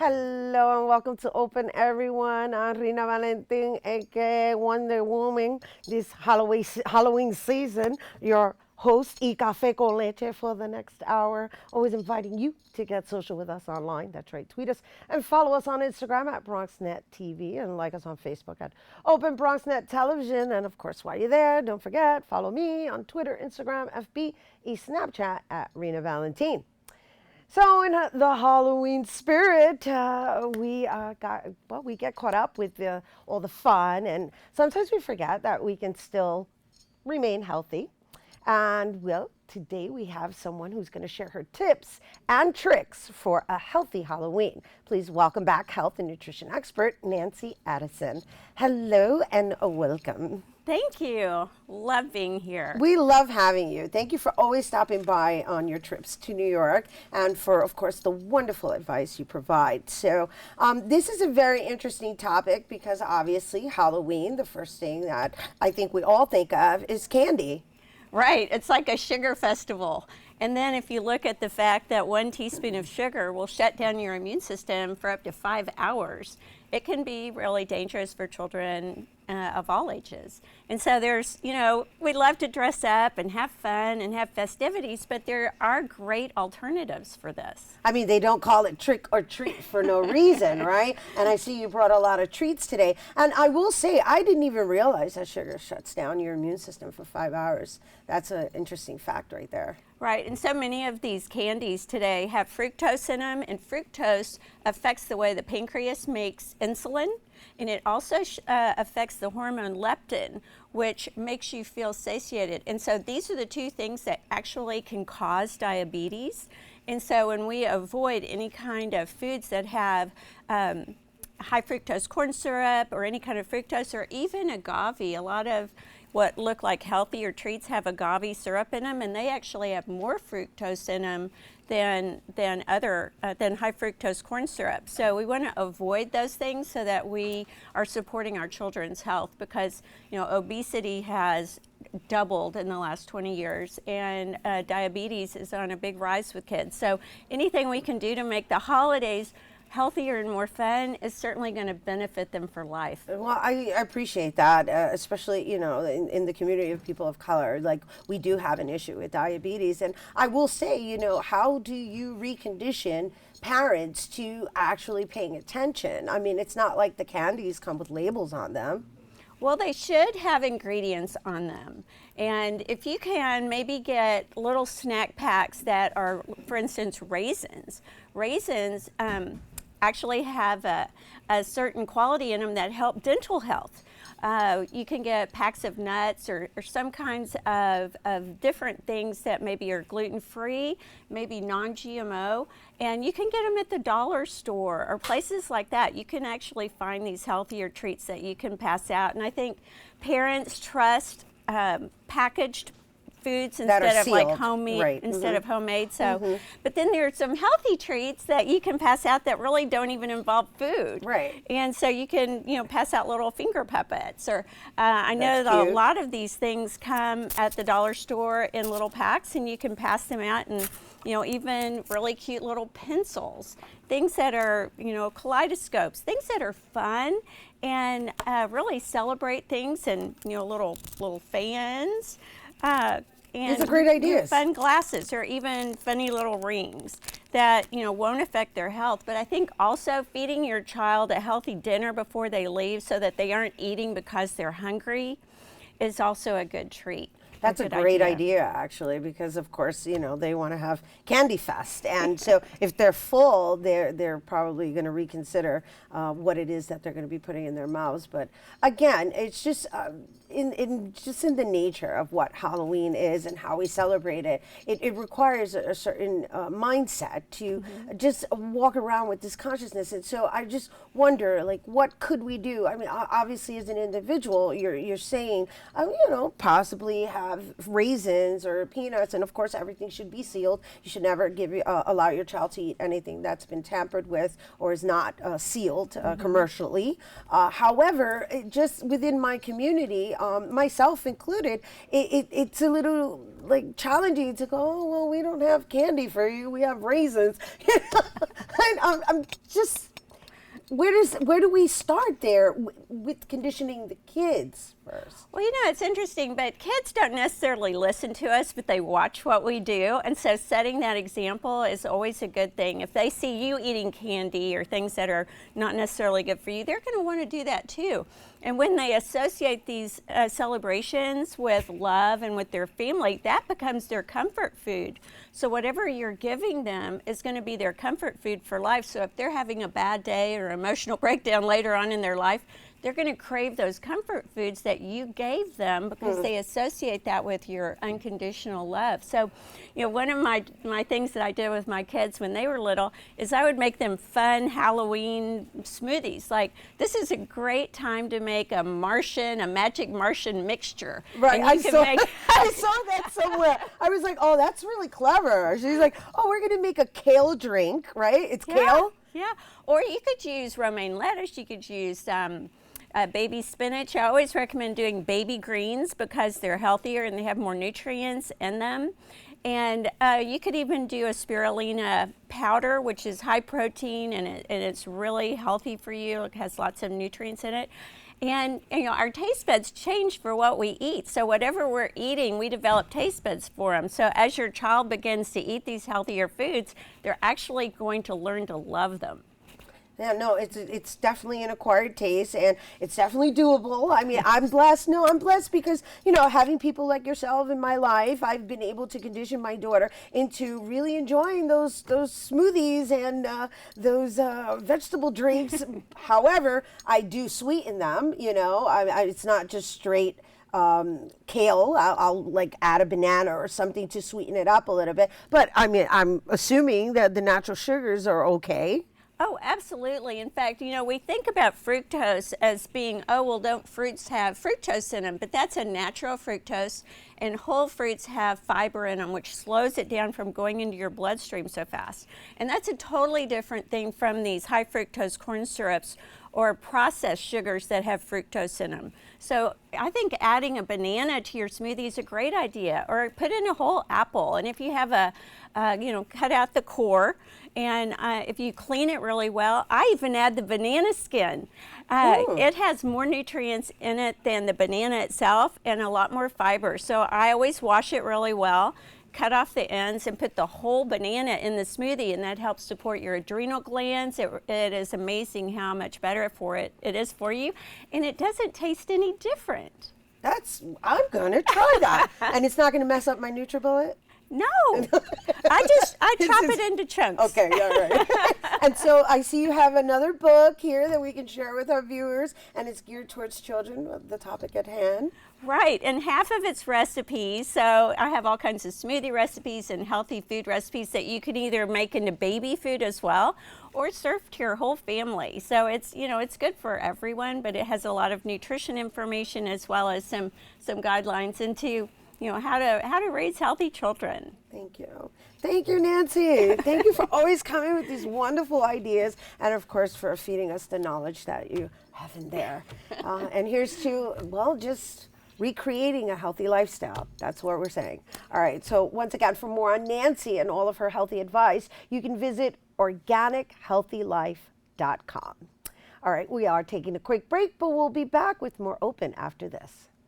Hello and welcome to Open Everyone. I'm Rina Valentin, aka Wonder Woman. This Halloween season, your host, Y Café con Leche, for the next hour. Always inviting you to get social with us online. That's right. Tweet us and follow us on Instagram at BronxNet TV and like us on Facebook at Open BronxNet Television. And of course, while you're there, don't forget, follow me on Twitter, Instagram, FB, Snapchat at Rina Valentin. So in the Halloween spirit, we get caught up with all the fun, and sometimes we forget that we can still remain healthy. And well, today we have someone who's going to share her tips and tricks for a healthy Halloween. Please welcome back health and nutrition expert Nancy Addison. Hello and welcome. Thank you. Love being here. We love having you. Thank you for always stopping by on your trips to New York and for, of course, the wonderful advice you provide. So this is a very interesting topic because obviously Halloween, the first thing that I think we all think of is candy. Right. It's like a sugar festival. And then if you look at the fact that 1 teaspoon of sugar will shut down your immune system for up to 5 hours, it can be really dangerous for children of all ages. And so we love to dress up and have fun and have festivities, but there are great alternatives for this. I mean, they don't call it trick or treat for no reason, right? And I see you brought a lot of treats today. And I will say, I didn't even realize that sugar shuts down your immune system for 5 hours. That's an interesting fact right there. Right, and so many of these candies today have fructose in them, and fructose affects the way the pancreas makes insulin, and it also affects the hormone leptin, which makes you feel satiated. And so these are the two things that actually can cause diabetes. And so when we avoid any kind of foods that have high fructose corn syrup or any kind of fructose or even agave, a lot of what look like healthier treats have agave syrup in them, and they actually have more fructose in them than high fructose corn syrup. So we want to avoid those things so that we are supporting our children's health, because obesity has doubled in the last 20 years, and diabetes is on a big rise with kids. So anything we can do to make the holidays healthier and more fun is certainly going to benefit them for life. Well, I appreciate that, especially, in the community of people of color. Like, we do have an issue with diabetes. And I will say, how do you recondition parents to actually paying attention? I mean, it's not like the candies come with labels on them. Well, they should have ingredients on them. And if you can, maybe get little snack packs that are, for instance, raisins. Raisins actually have a certain quality in them that help dental health. You can get packs of nuts or some kinds of different things that maybe are gluten-free, maybe non-GMO, and you can get them at the dollar store or places like that. You can actually find these healthier treats that you can pass out. And I think parents trust packaged foods instead of like homemade, right. instead of homemade. So, but then there are some healthy treats that you can pass out that really don't even involve food. Right. And so you can, pass out little finger puppets, or I know that a lot of these things come at the dollar store in little packs, and you can pass them out, and even really cute little pencils, things that are, kaleidoscopes, things that are fun and really celebrate things, and little fans. And these are great ideas. Fun glasses, or even funny little rings that won't affect their health. But I think also feeding your child a healthy dinner before they leave, so that they aren't eating because they're hungry, is also a good treat. That's a great idea, actually, because of course, they want to have Candy Fest, and so if they're full, they're probably going to reconsider what it is that they're going to be putting in their mouths. But again, it's just in the nature of what Halloween is and how we celebrate it. It requires a certain mindset to just walk around with this consciousness. And so I just wonder, like, what could we do? I mean, obviously, as an individual, you're saying, possibly have raisins or peanuts, and of course everything should be sealed. You should never allow your child to eat anything that's been tampered with or is not sealed commercially. However, just within my community, myself included, it's a little like challenging to go, oh, well, we don't have candy for you, we have raisins. I'm just where do we start there with conditioning the kids first? Well, it's interesting, but kids don't necessarily listen to us, but they watch what we do. And so setting that example is always a good thing. If they see you eating candy or things that are not necessarily good for you, they're going to want to do that too. And when they associate these celebrations with love and with their family, that becomes their comfort food. So whatever you're giving them is going to be their comfort food for life. So if they're having a bad day or emotional breakdown later on in their life, they're going to crave those comfort foods that you gave them because they associate that with your unconditional love. So, one of my things that I did with my kids when they were little is I would make them fun Halloween smoothies. Like, this is a great time to make a magic Martian mixture. Right, And I you can saw, make I saw that somewhere. I was like, oh, that's really clever. She's like, oh, we're going to make a kale drink, right? It's kale? Yeah, or you could use romaine lettuce. You could use baby spinach. I always recommend doing baby greens because they're healthier and they have more nutrients in them. And you could even do a spirulina powder, which is high protein and it's really healthy for you. It has lots of nutrients in it. And our taste buds change for what we eat. So whatever we're eating, we develop taste buds for them. So as your child begins to eat these healthier foods, they're actually going to learn to love them. Yeah, no, it's definitely an acquired taste, and it's definitely doable. I mean, I'm blessed. No, I'm blessed because, having people like yourself in my life, I've been able to condition my daughter into really enjoying those smoothies and those vegetable drinks. However, I do sweeten them, it's not just straight kale. I'll like add a banana or something to sweeten it up a little bit. But I mean, I'm assuming that the natural sugars are okay. Oh, absolutely. In fact, we think about fructose as being, oh, well, don't fruits have fructose in them? But that's a natural fructose, and whole fruits have fiber in them, which slows it down from going into your bloodstream so fast. And that's a totally different thing from these high fructose corn syrups or processed sugars that have fructose in them. So I think adding a banana to your smoothie is a great idea, or put in a whole apple. And if you have cut out the core, and if you clean it really well, I even add the banana skin. It has more nutrients in it than the banana itself and a lot more fiber. So I always wash it really well, cut off the ends, and put the whole banana in the smoothie, and that helps support your adrenal glands. It is amazing how much better it is for you, and it doesn't taste any different. I'm gonna try that. And it's not gonna mess up my NutriBullet? No, I chop it into chunks. Okay, yeah, right. And so I see you have another book here that we can share with our viewers, and it's geared towards children, the topic at hand. Right, and half of it's recipes. So I have all kinds of smoothie recipes and healthy food recipes that you can either make into baby food as well, or serve to your whole family. So it's it's good for everyone, but it has a lot of nutrition information as well as some guidelines into how to raise healthy children. Thank you. Thank you, Nancy. Thank you for always coming with these wonderful ideas, and of course for feeding us the knowledge that you have in there. And here's to, just recreating a healthy lifestyle. That's what we're saying. All right, so once again, for more on Nancy and all of her healthy advice, you can visit organichealthylife.com. All right, we are taking a quick break, but we'll be back with more Open after this.